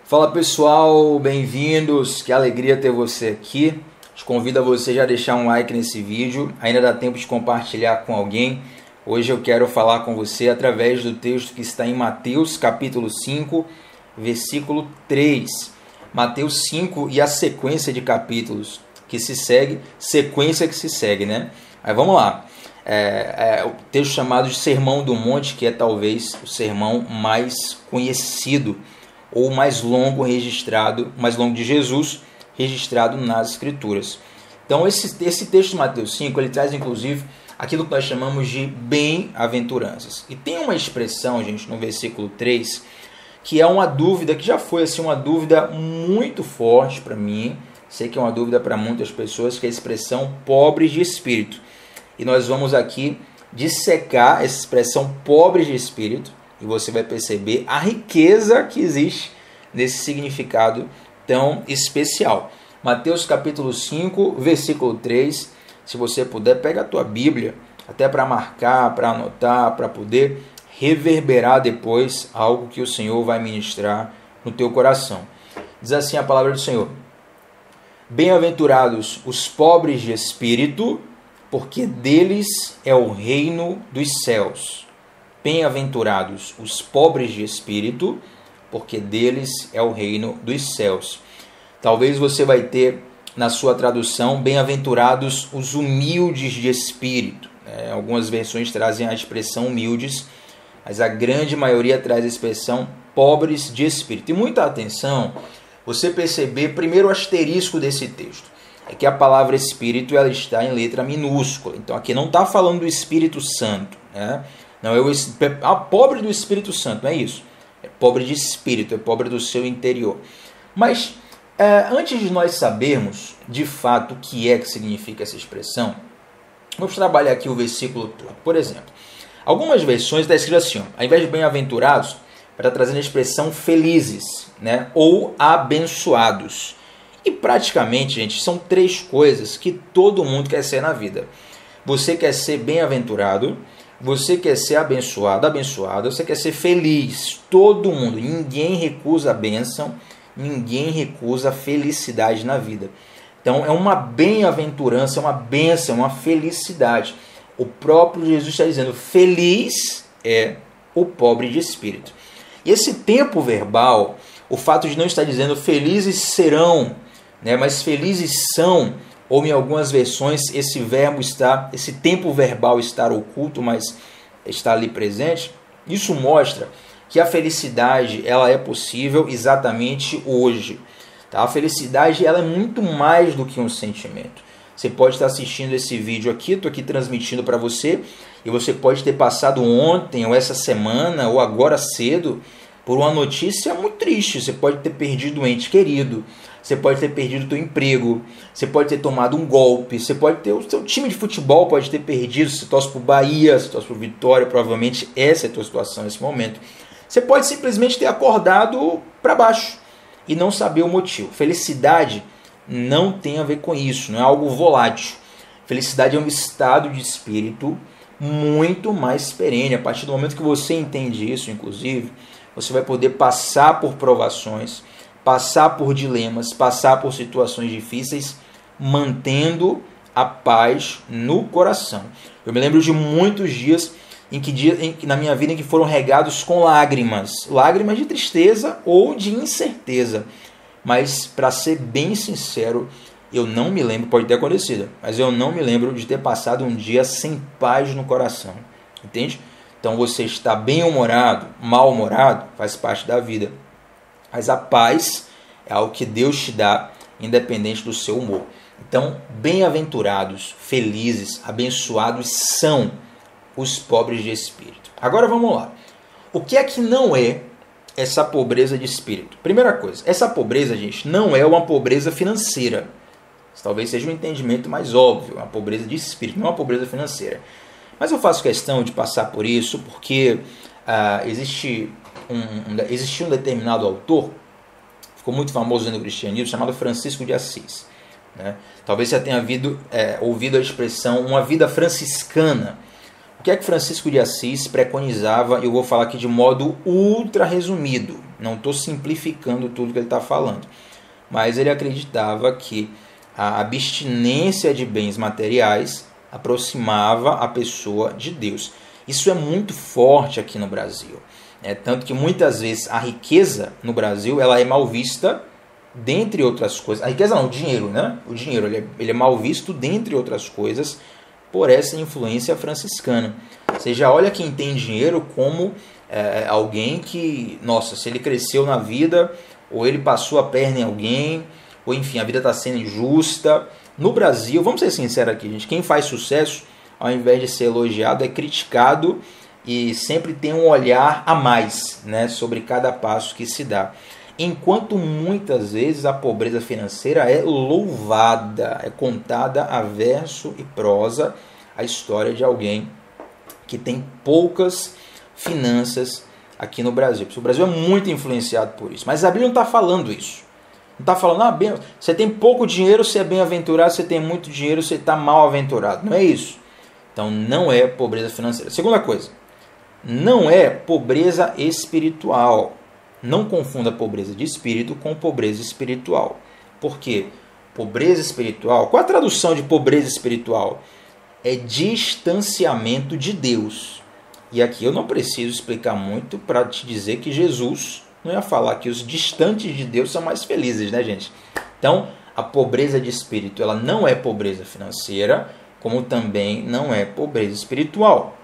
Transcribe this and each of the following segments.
Fala pessoal, bem-vindos, que alegria ter você aqui. Te convido a você já a deixar um like nesse vídeo, ainda dá tempo de compartilhar com alguém. Hoje eu quero falar com você através do texto que está em Mateus capítulo 5, versículo 3. Mateus 5 e a sequência de capítulos que se segue, né? Mas vamos lá. O texto chamado de Sermão do Monte, que é talvez o sermão mais conhecido ou mais longo de Jesus, registrado nas Escrituras. Então esse texto de Mateus 5, ele traz inclusive aquilo que nós chamamos de bem-aventuranças. E tem uma expressão, gente, no versículo 3, que é uma dúvida, que já foi assim, uma dúvida muito forte para mim, sei que é uma dúvida para muitas pessoas, que é a expressão pobres de espírito. E nós vamos aqui dissecar essa expressão pobres de espírito, e você vai perceber a riqueza que existe nesse significado tão especial. Mateus capítulo 5, versículo 3. Se você puder, pega a tua Bíblia, até para marcar, para anotar, para poder reverberar depois algo que o Senhor vai ministrar no teu coração. Diz assim a palavra do Senhor: Bem-aventurados os pobres de espírito, porque deles é o reino dos céus. Bem-aventurados os pobres de espírito, porque deles é o reino dos céus. Talvez você vai ter na sua tradução, bem-aventurados os humildes de espírito. Algumas versões trazem a expressão humildes, mas a grande maioria traz a expressão pobres de espírito. E muita atenção você perceber primeiro o asterisco desse texto. É que a palavra espírito ela está em letra minúscula. Então aqui não está falando do Espírito Santo, né? Não é pobre do Espírito Santo, não é isso. É pobre de espírito, é pobre do seu interior. Mas antes de nós sabermos de fato o que é que significa essa expressão, vamos trabalhar aqui o versículo todo. Por exemplo, algumas versões está escrito assim, ao invés de bem-aventurados, para trazer a expressão felizes, né? Ou abençoados. E praticamente, gente, são três coisas que todo mundo quer ser na vida. Você quer ser bem-aventurado, você quer ser abençoado, abençoada, você quer ser feliz. Todo mundo, ninguém recusa a bênção, ninguém recusa a felicidade na vida. Então é uma bem-aventurança, é uma bênção, é uma felicidade. O próprio Jesus está dizendo, feliz é o pobre de espírito. E esse tempo verbal, o fato de não estar dizendo felizes serão, né, mas felizes são, ou em algumas versões esse tempo verbal estar oculto, mas está ali presente, isso mostra que a felicidade ela é possível exatamente hoje. Tá? A felicidade ela é muito mais do que um sentimento. Você pode estar assistindo esse vídeo aqui, estou aqui transmitindo para você, e você pode ter passado ontem, ou essa semana, ou agora cedo, por uma notícia muito triste. Você pode ter perdido um ente querido, você pode ter perdido o seu emprego, você pode ter tomado um golpe, você pode ter o seu time de futebol pode ter perdido, se torce por Bahia, se torce por Vitória, provavelmente essa é a tua situação nesse momento. Você pode simplesmente ter acordado para baixo e não saber o motivo. Felicidade não tem a ver com isso, não é algo volátil. Felicidade é um estado de espírito muito mais perene. A partir do momento que você entende isso, inclusive, você vai poder passar por provações, passar por dilemas, passar por situações difíceis, mantendo a paz no coração. Eu me lembro de muitos dias em que na minha vida em que foram regados com lágrimas de tristeza ou de incerteza. Mas, para ser bem sincero, eu não me lembro, pode ter acontecido, mas eu não me lembro de ter passado um dia sem paz no coração. Entende? Então você está bem-humorado, mal-humorado, faz parte da vida. Mas a paz é algo que Deus te dá, independente do seu humor. Então, bem-aventurados, felizes, abençoados são os pobres de espírito. Agora vamos lá. O que é que não é essa pobreza de espírito? Primeira coisa, essa pobreza, gente, não é uma pobreza financeira. Talvez seja um entendimento mais óbvio, uma pobreza de espírito, não uma pobreza financeira. Mas eu faço questão de passar por isso porque existe um determinado autor, ficou muito famoso no cristianismo, chamado Francisco de Assis. Né? Talvez você tenha ouvido a expressão uma vida franciscana. O que é que Francisco de Assis preconizava? Eu vou falar aqui de modo ultra resumido. Não estou simplificando tudo que ele está falando. Mas ele acreditava que a abstinência de bens materiais aproximava a pessoa de Deus. Isso é muito forte aqui no Brasil. Tanto que muitas vezes a riqueza no Brasil ela é mal vista, dentre outras coisas. A riqueza não, o dinheiro, né? O dinheiro ele é mal visto, dentre outras coisas, por essa influência franciscana. Você já olha quem tem dinheiro como alguém que, nossa, se ele cresceu na vida, ou ele passou a perna em alguém, ou enfim, a vida está sendo injusta. No Brasil, vamos ser sinceros aqui, gente, quem faz sucesso, ao invés de ser elogiado, é criticado e sempre tem um olhar a mais, né, sobre cada passo que se dá. Enquanto muitas vezes a pobreza financeira é louvada, é contada a verso e prosa a história de alguém que tem poucas finanças aqui no Brasil. O Brasil é muito influenciado por isso, mas a Bíblia não está falando isso. Não está falando, você tem pouco dinheiro, você é bem-aventurado, você tem muito dinheiro, você está mal-aventurado. Não é isso. Então não é pobreza financeira. Segunda coisa, não é pobreza espiritual. Não confunda pobreza de espírito com pobreza espiritual. Por quê? Pobreza espiritual, qual a tradução de pobreza espiritual? É distanciamento de Deus. E aqui eu não preciso explicar muito para te dizer que Jesus não ia falar que os distantes de Deus são mais felizes, né, gente? Então, a pobreza de espírito, ela não é pobreza financeira, como também não é pobreza espiritual.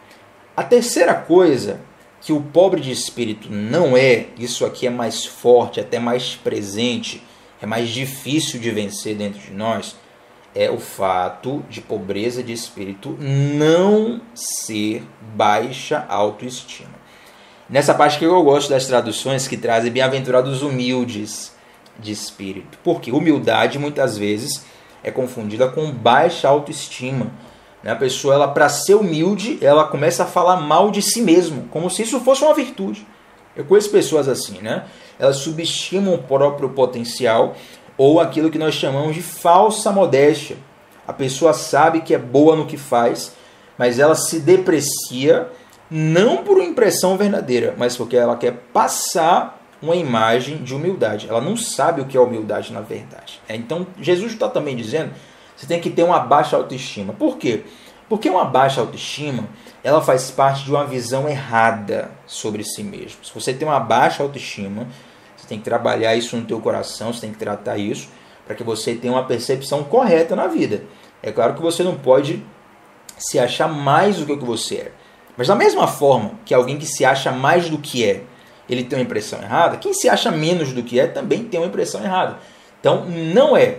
A terceira coisa que o pobre de espírito não é, isso aqui é mais forte, até mais presente, é mais difícil de vencer dentro de nós, é o fato de pobreza de espírito não ser baixa autoestima. Nessa parte que eu gosto das traduções que trazem bem-aventurados humildes de espírito. Porque humildade muitas vezes é confundida com baixa autoestima. A pessoa, para ser humilde, ela começa a falar mal de si mesmo, como se isso fosse uma virtude. Eu conheço pessoas assim, né? Elas subestimam o próprio potencial ou aquilo que nós chamamos de falsa modéstia. A pessoa sabe que é boa no que faz, mas ela se deprecia não por uma impressão verdadeira, mas porque ela quer passar uma imagem de humildade. Ela não sabe o que é humildade na verdade. Então, Jesus está também dizendo, você tem que ter uma baixa autoestima. Por quê? Porque uma baixa autoestima, ela faz parte de uma visão errada sobre si mesmo. Se você tem uma baixa autoestima, você tem que trabalhar isso no teu coração, você tem que tratar isso, para que você tenha uma percepção correta na vida. É claro que você não pode se achar mais do que o que você é. Mas da mesma forma que alguém que se acha mais do que é, ele tem uma impressão errada, quem se acha menos do que é também tem uma impressão errada. Então não é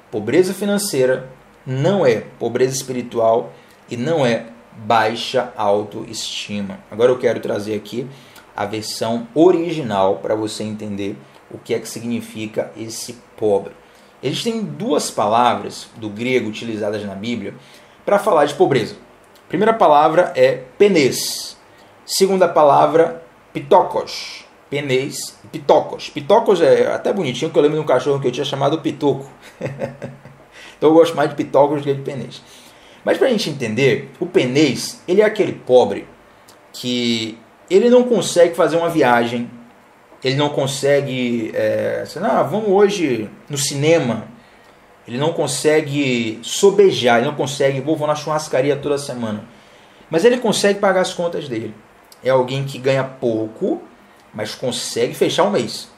pobreza financeira, não é pobreza espiritual e não é baixa autoestima. Agora eu quero trazer aqui a versão original para você entender o que é que significa esse pobre. Existem duas palavras do grego utilizadas na Bíblia para falar de pobreza. A primeira palavra é penês. Segunda palavra, pitokos. Penês e pitokos. Pitokos é até bonitinho, que eu lembro de um cachorro que eu tinha chamado Pitoco. Então eu gosto mais de pitokos do que de penês. Mas para a gente entender, o penês, ele é aquele pobre que ele não consegue fazer uma viagem, ele não consegue, vamos hoje no cinema, ele não consegue sobejar, ele não consegue, vou na churrascaria toda semana, mas ele consegue pagar as contas dele. É alguém que ganha pouco, mas consegue fechar o mês,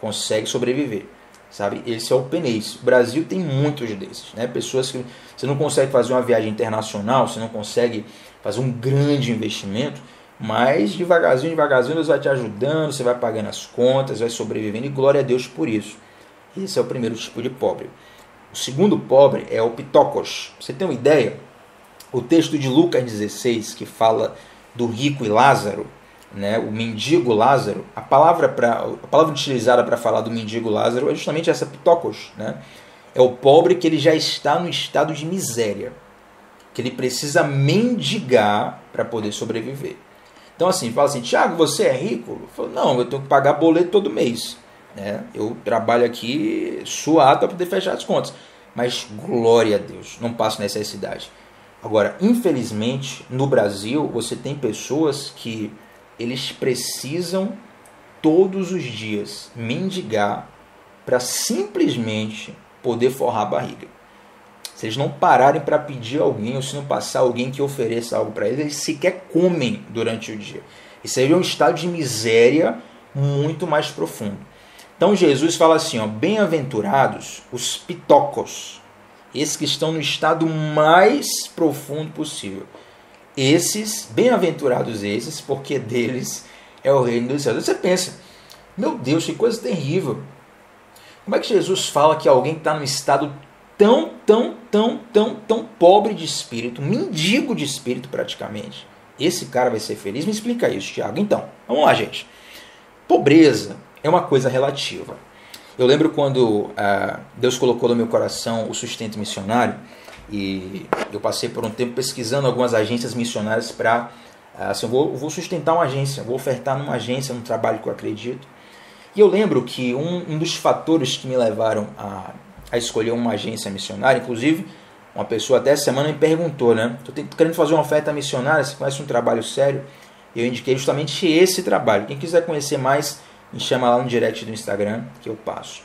consegue sobreviver, sabe? Esse é o penês. O Brasil tem muitos desses, né? Pessoas que você não consegue fazer uma viagem internacional, você não consegue fazer um grande investimento, mas devagarzinho Deus vai te ajudando, você vai pagando as contas, vai sobrevivendo, e glória a Deus por isso. Esse é o primeiro tipo de pobre. O segundo pobre é o pitokos. Você tem uma ideia? O texto de Lucas 16, que fala do rico e Lázaro, né, o mendigo Lázaro, a palavra utilizada para falar do mendigo Lázaro é justamente essa, pitokos, né? É o pobre que ele já está no estado de miséria, que ele precisa mendigar para poder sobreviver. Então assim, fala assim, Tiago, você é rico? Eu falo, não, eu tenho que pagar boleto todo mês, né? Eu trabalho aqui suado para poder fechar as contas, mas glória a Deus, não passo necessidade. Agora, infelizmente, no Brasil, você tem pessoas que eles precisam todos os dias mendigar para simplesmente poder forrar a barriga. Se eles não pararem para pedir alguém, ou se não passar alguém que ofereça algo para eles, eles sequer comem durante o dia. Isso aí é um estado de miséria muito mais profundo. Então Jesus fala assim, ó, bem-aventurados os pitocos, esses que estão no estado mais profundo possível. Esses, bem-aventurados esses, porque deles é o reino dos céus. Você pensa, meu Deus, que coisa terrível. Como é que Jesus fala que alguém que está num estado tão pobre de espírito, mendigo de espírito praticamente, esse cara vai ser feliz? Me explica isso, Tiago. Então, vamos lá, gente. Pobreza é uma coisa relativa. Eu lembro quando Deus colocou no meu coração o sustento missionário, e eu passei por um tempo pesquisando algumas agências missionárias para... assim, eu vou sustentar uma agência, vou ofertar numa agência, num trabalho que eu acredito. E eu lembro que um dos fatores que me levaram a escolher uma agência missionária, inclusive, uma pessoa até essa semana me perguntou, né? Estou querendo fazer uma oferta missionária, você conhece um trabalho sério? E eu indiquei justamente esse trabalho. Quem quiser conhecer mais, me chama lá no direct do Instagram, que eu passo.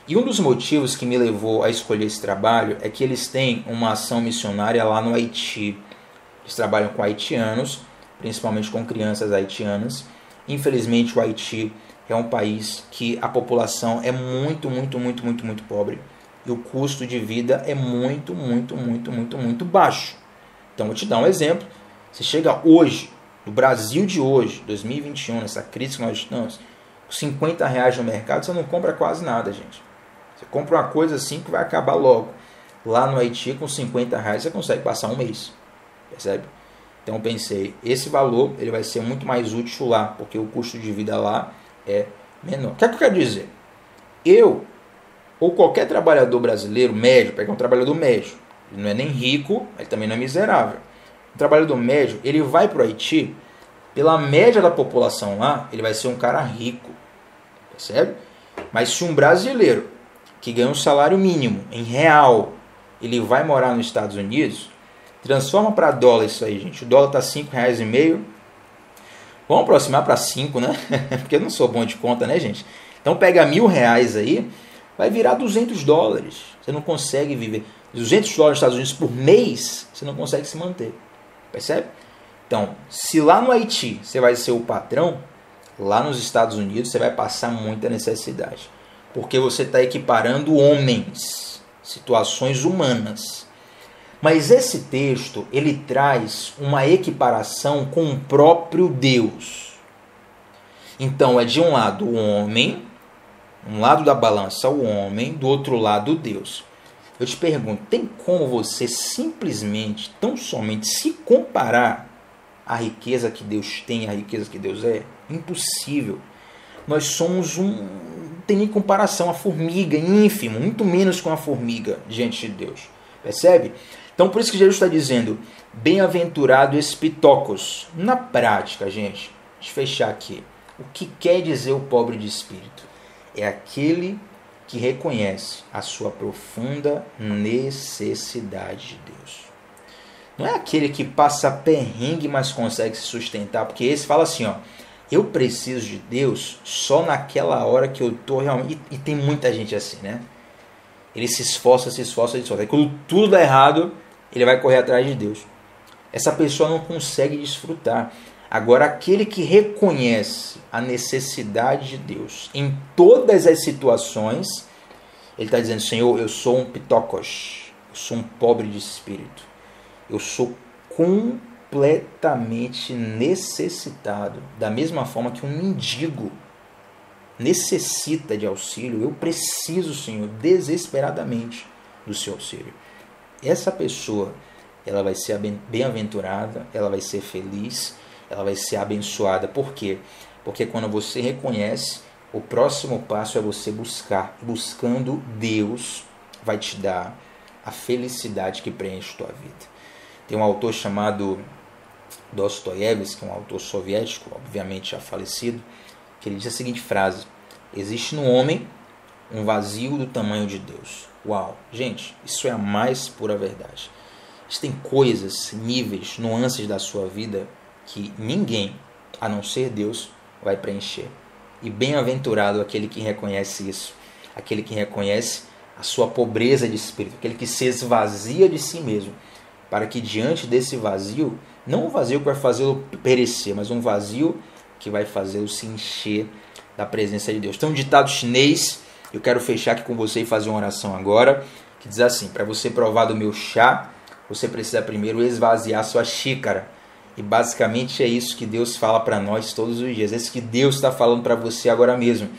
E um dos motivos que me levou a escolher esse trabalho é que eles têm uma ação missionária lá no Haiti. Eles trabalham com haitianos, principalmente com crianças haitianas. Infelizmente, o Haiti é um país que a população é muito pobre. E o custo de vida é muito baixo. Então, vou te dar um exemplo. Você chega hoje, no Brasil de hoje, 2021, nessa crise que nós estamos, com R$50 no mercado, você não compra quase nada, gente. Você compra uma coisa assim que vai acabar logo. Lá no Haiti, com R$50, você consegue passar um mês. Percebe? Então, eu pensei, esse valor ele vai ser muito mais útil lá, porque o custo de vida lá é menor. O que é que eu quero dizer? Eu, ou qualquer trabalhador brasileiro médio, pega um trabalhador médio, ele não é nem rico, ele também não é miserável. Um trabalhador médio, ele vai para o Haiti, pela média da população lá, ele vai ser um cara rico, percebe? Mas se um brasileiro que ganha um salário mínimo em real, ele vai morar nos Estados Unidos, transforma para dólar isso aí, gente. O dólar está R$5,5. Vamos aproximar para 5, né? Porque eu não sou bom de conta, né, gente? Então pega R$1.000 aí, vai virar $200. Você não consegue viver. $200 nos Estados Unidos por mês, você não consegue se manter. Percebe? Então, se lá no Haiti você vai ser o patrão, lá nos Estados Unidos você vai passar muita necessidade. Porque você está equiparando homens, situações humanas. Mas esse texto, ele traz uma equiparação com o próprio Deus. Então, é de um lado o homem, um lado da balança o homem, do outro lado Deus. Eu te pergunto, tem como você simplesmente, tão somente, se comparar a riqueza que Deus tem, a riqueza que Deus é? Impossível. Nós somos não tem nem comparação, a formiga, ínfimo, muito menos com a formiga diante de Deus. Percebe? Então, por isso que Jesus está dizendo, bem-aventurado os pitocos. Na prática, gente, deixa eu fechar aqui. O que quer dizer o pobre de espírito? É aquele que reconhece a sua profunda necessidade de Deus. Não é aquele que passa perrengue, mas consegue se sustentar, porque esse fala assim, ó, eu preciso de Deus só naquela hora que eu estou realmente... E tem muita gente assim, né? Ele se esforça. E quando tudo dá errado, ele vai correr atrás de Deus. Essa pessoa não consegue desfrutar. Agora, aquele que reconhece a necessidade de Deus em todas as situações, ele está dizendo, Senhor, eu sou um pitocos, eu sou um pobre de espírito, eu sou completamente necessitado, da mesma forma que um mendigo necessita de auxílio, eu preciso, Senhor, desesperadamente do seu auxílio. Essa pessoa, ela vai ser bem-aventurada, ela vai ser feliz, ela vai ser abençoada. Por quê? Porque quando você reconhece, o próximo passo é você buscar. Buscando Deus vai te dar a felicidade que preenche a tua vida. Tem um autor chamado Dostoiévski, um autor soviético, obviamente já falecido, que ele diz a seguinte frase: existe no homem um vazio do tamanho de Deus. Uau! Gente, isso é a mais pura verdade. Existem coisas, níveis, nuances da sua vida que ninguém, a não ser Deus, vai preencher. E bem-aventurado aquele que reconhece isso, aquele que reconhece a sua pobreza de espírito, aquele que se esvazia de si mesmo, para que diante desse vazio, não um vazio que vai fazê-lo perecer, mas um vazio que vai fazê-lo se encher da presença de Deus. Tem um ditado chinês, eu quero fechar aqui com você e fazer uma oração agora, que diz assim: para você provar do meu chá, você precisa primeiro esvaziar sua xícara. E basicamente é isso que Deus fala para nós todos os dias. É isso que Deus está falando para você agora mesmo.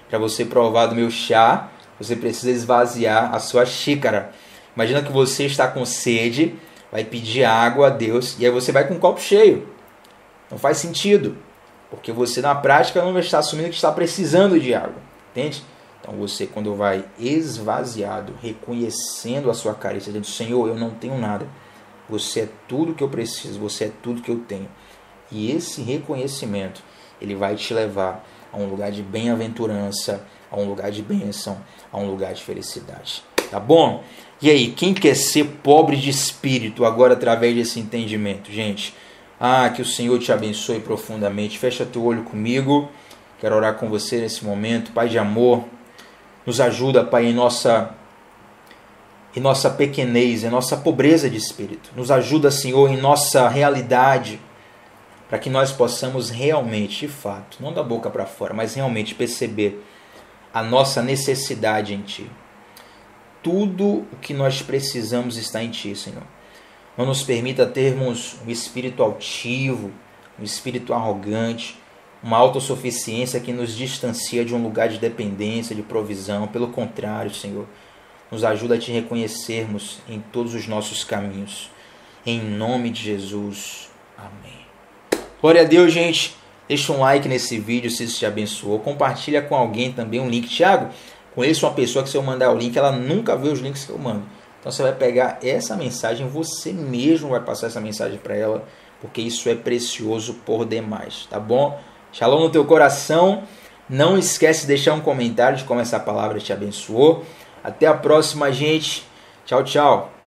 Para você provar do meu chá, você precisa esvaziar a sua xícara. Imagina que você está com sede, vai pedir água a Deus, e aí você vai com um copo cheio. Não faz sentido, porque você na prática não vai estar assumindo que está precisando de água. Entende? Então você, quando vai esvaziado, reconhecendo a sua carência, dizendo: Senhor, eu não tenho nada. Você é tudo que eu preciso, você é tudo que eu tenho. E esse reconhecimento, ele vai te levar a um lugar de bem-aventurança, a um lugar de bênção, a um lugar de felicidade. Tá bom? E aí, quem quer ser pobre de espírito agora através desse entendimento? Gente, que o Senhor te abençoe profundamente. Fecha teu olho comigo. Quero orar com você nesse momento. Pai de amor, nos ajuda, Pai, em nossa pequenez, em nossa pobreza de espírito. Nos ajuda, Senhor, em nossa realidade, para que nós possamos realmente, de fato, não da boca para fora, mas realmente perceber a nossa necessidade em Ti. Tudo o que nós precisamos está em Ti, Senhor. Não nos permita termos um espírito altivo, um espírito arrogante, uma autossuficiência que nos distancia de um lugar de dependência, de provisão. Pelo contrário, Senhor, nos ajuda a Te reconhecermos em todos os nossos caminhos. Em nome de Jesus. Amém. Glória a Deus, gente. Deixa um like nesse vídeo se isso te abençoou. Compartilha com alguém também um link. Tiago, conheço uma pessoa que se eu mandar o link, ela nunca vê os links que eu mando. Então você vai pegar essa mensagem, você mesmo vai passar essa mensagem para ela, porque isso é precioso por demais, tá bom? Shalom no teu coração. Não esquece de deixar um comentário de como essa palavra te abençoou. Até a próxima, gente. Tchau, tchau.